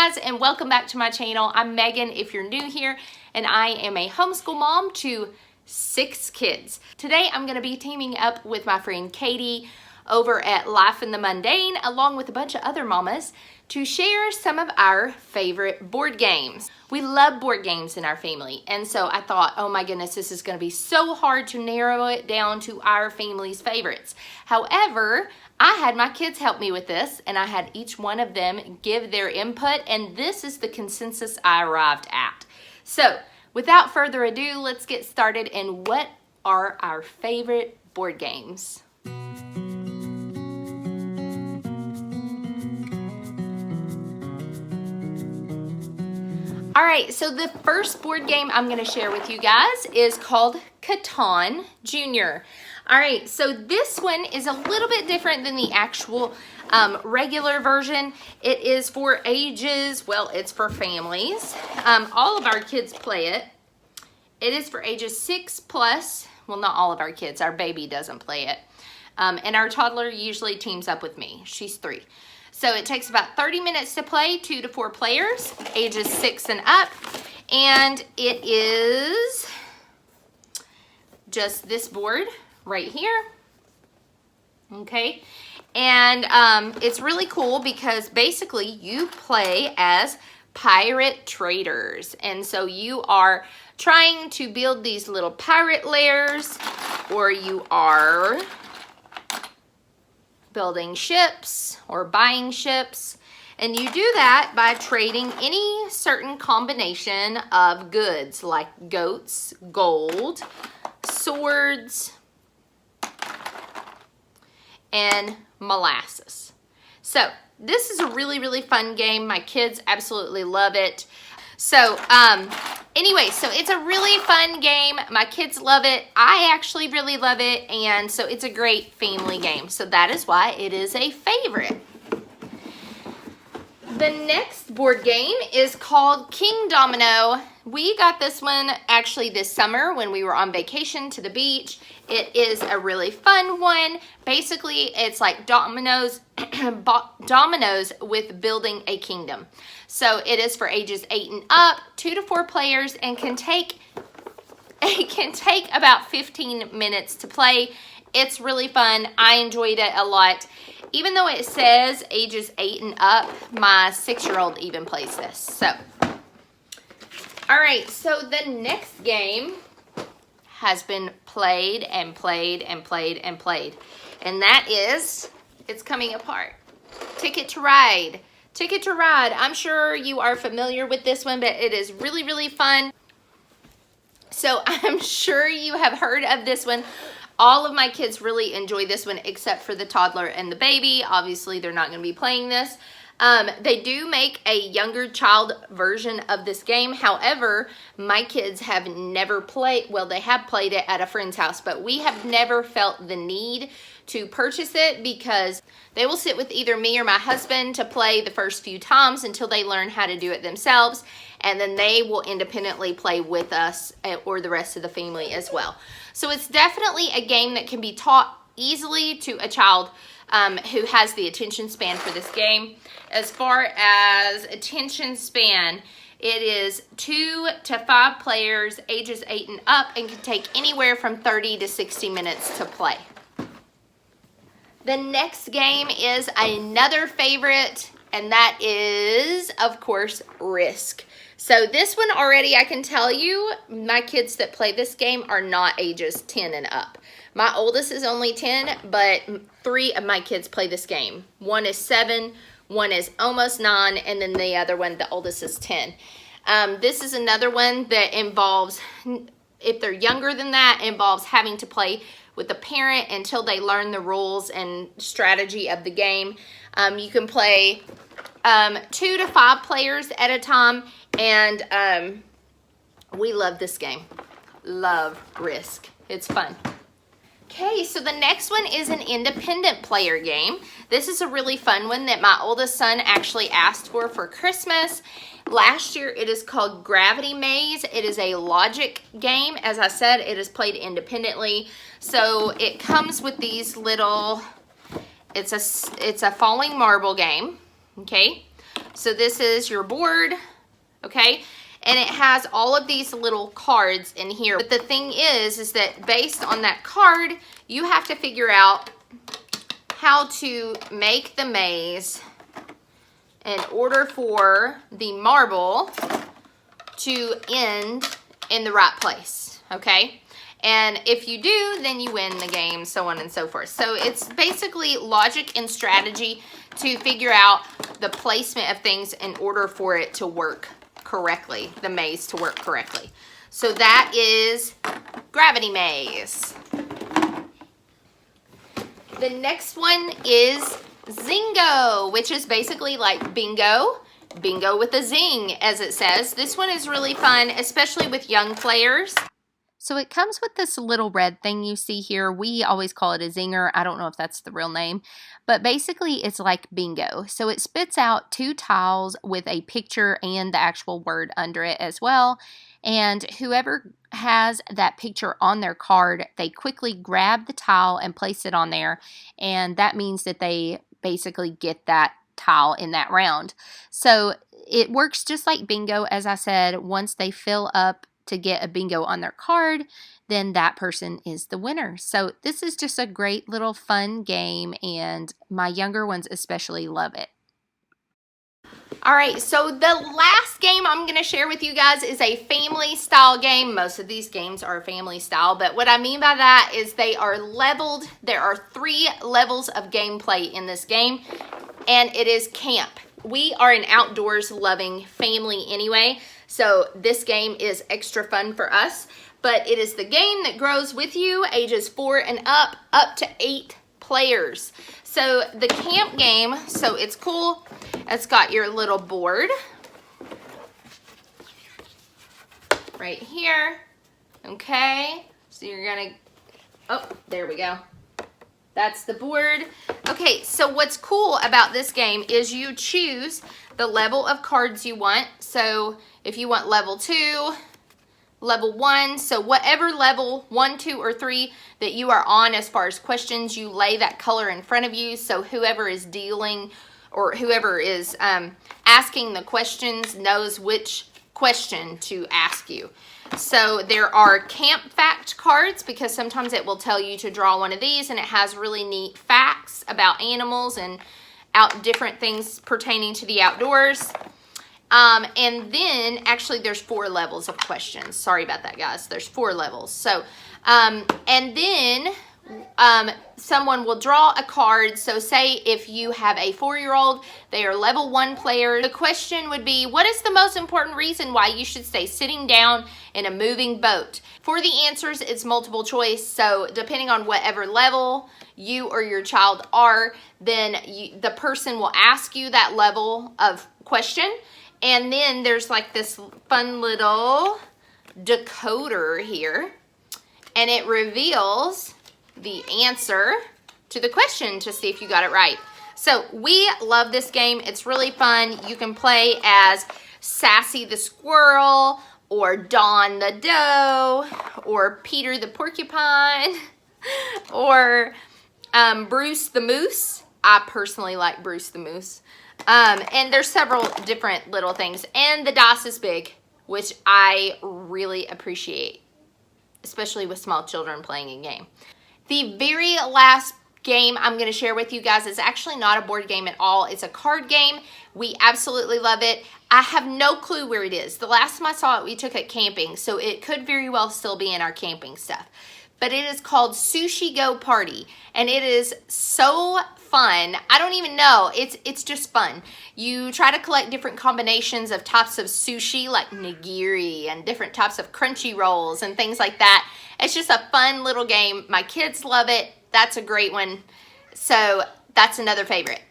guys, and welcome back to my channel. I'm Megan if you're new here, and I am a homeschool mom to 6 kids. Today I'm going to be teaming up with my friend Katie over at Life in the Mundane, along with a bunch of other mamas, to share some of our favorite board games. We love board games in our family, and so I thought, oh my goodness, this is going to be so hard to narrow it down to our family's favorites. However, I had my kids help me with this, and I had each one of them give their input, and this is the consensus I arrived at. So, without further ado, let's get started. And what are our favorite board games? All right, so the first board game I'm going to share with you guys is called Catan Jr. All right, so this one is a little bit different than the actual regular version. It is for ages, well, it's for families. All of our kids play it. It is for ages 6 plus. Well, not all of our kids. Our baby doesn't play it. And our toddler usually teams up with me. She's 3. So it takes about 30 minutes to play, 2 to 4 players, ages 6 and up. And it is just this board right here. Okay. And it's really cool because basically you play as pirate traders. And so you are trying to build these little pirate lairs, or you are building ships or buying ships, and you do that by trading any certain combination of goods like goats, gold, swords, and molasses. So this is a really fun game. My kids absolutely love it. So anyway, so it's a really fun game. My kids love it. I actually really love it. And so it's a great family game. So that is why it is a favorite. The next board game is called King Domino. We got this one actually this summer when we were on vacation to the beach. It is a really fun one. Basically, it's like dominoes, dominoes with building a kingdom. So it is for ages 8 and up, 2 to 4 players, and it can take about 15 minutes to play. It's really fun. I enjoyed it a lot. Even though it says ages 8 and up, my 6-year-old even plays this. So, all right, so the next game has been played and played and played and played. And that is, it's coming apart. Ticket to Ride. Ticket to Ride. I'm sure you are familiar with this one, but it is really fun. So I'm sure you have heard of this one. All of my kids really enjoy this one except for the toddler and the baby. Obviously, they're not going to be playing this. They do make a younger child version of this game. However, my kids have never played, well, they have played it at a friend's house, but we have never felt the need to purchase it because they will sit with either me or my husband to play the first few times until they learn how to do it themselves, and then they will independently play with us or the rest of the family as well. So it's definitely a game that can be taught easily to a child who has the attention span for this game. As far as attention span, it is 2 to 5 players, ages 8 and up, and can take anywhere from 30 to 60 minutes to play. The next game is another favorite, and that is, of course, Risk. So this one already, I can tell you, my kids that play this game are not ages 10 and up. My oldest is only 10, but 3 of my kids play this game. One is 7, one is almost 9, and then the other one, the oldest, is 10. This is another one that involves, if they're younger than that, involves having to play with a parent until they learn the rules and strategy of the game. You can play 2 to 5 players at a time, and we love this game. Love Risk. It's fun. Okay, so the next one is an independent player game. This is a really fun one that my oldest son actually asked for Christmas. Last year, it is called Gravity Maze. It is a logic game. As I said, it is played independently. So it comes with these little, it's a falling marble game, okay? So this is your board, okay? And it has all of these little cards in here. But the thing is that based on that card, you have to figure out how to make the maze in order for the marble to end in the right place, okay? And if you do, then you win the game, so on and so forth. So it's basically logic and strategy to figure out the placement of things in order for it to work correctly, the maze to work correctly. So that is Gravity Maze. The next one is Zingo, which is basically like bingo. Bingo with a zing, as it says. This one is really fun, especially with young players. So it comes with this little red thing you see here. We always call it a zinger. I don't know if that's the real name, but basically it's like bingo. So it spits out 2 tiles with a picture and the actual word under it as well. And whoever has that picture on their card, they quickly grab the tile and place it on there. And that means that they basically get that tile in that round. So it works just like bingo, as I said. Once they fill up to get a bingo on their card, then that person is the winner. So this is just a great little fun game, and my younger ones especially love it. All right, so the last game I'm going to share with you guys is a family style game. Most of these games are family style, but what I mean by that is they are leveled. There are 3 levels of gameplay in this game, and it is camp. We are an outdoors loving family anyway, so this game is extra fun for us, but it is the game that grows with you, ages 4 and up to 8 players. So the camp game, so it's cool. It's got your little board right here, okay? So you're gonna, oh, there we go. That's the board. Okay, so what's cool about this game is you choose the level of cards you want. So if you want level 2, level 1, so whatever level 1, 2, or 3 that you are on as far as questions, you lay that color in front of you, so whoever is dealing or whoever is asking the questions knows which question to ask you. So there are camp fact cards, because sometimes it will tell you to draw one of these, and it has really neat facts about animals and different things pertaining to the outdoors. And then actually there's 4 levels of questions. Sorry about that, guys. There's 4 levels. So, and then someone will draw a card. So say if you have a 4-year-old, they are level 1 player. The question would be, what is the most important reason why you should stay sitting down in a moving boat? For the answers, it's multiple choice. So depending on whatever level you or your child are, then the person will ask you that level of question. And then there's like this fun little decoder here, and it reveals the answer to the question to see if you got it right. So we love this game. It's really fun. You can play as Sassy the Squirrel, or Dawn the Doe, or Peter the Porcupine, or Bruce the Moose. I personally like Bruce the Moose. And there's several different little things. And the dice is big, which I really appreciate, especially with small children playing a game. The very last game I'm going to share with you guys is actually not a board game at all. It's a card game. We absolutely love it. I have no clue where it is. The last time I saw it, we took it camping, so it could very well still be in our camping stuff. But it is called Sushi Go Party, and it is so fun. I don't even know. It's just fun. You try to collect different combinations of types of sushi, like nigiri, and different types of crunchy rolls and things like that. It's just a fun little game. My kids love it. That's a great one. So that's another favorite.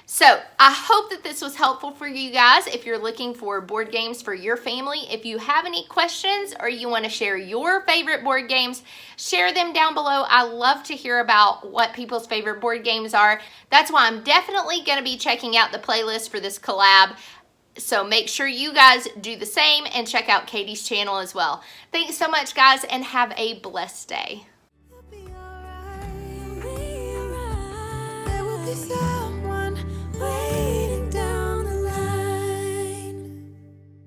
So I hope that this was helpful for you guys if you're looking for board games for your family. If you have any questions or you want to share your favorite board games, share them down below. I love to hear about what people's favorite board games are. That's why I'm definitely going to be checking out the playlist for this collab. So make sure you guys do the same and check out Katie's channel as well. Thanks so much, guys, and have a blessed day.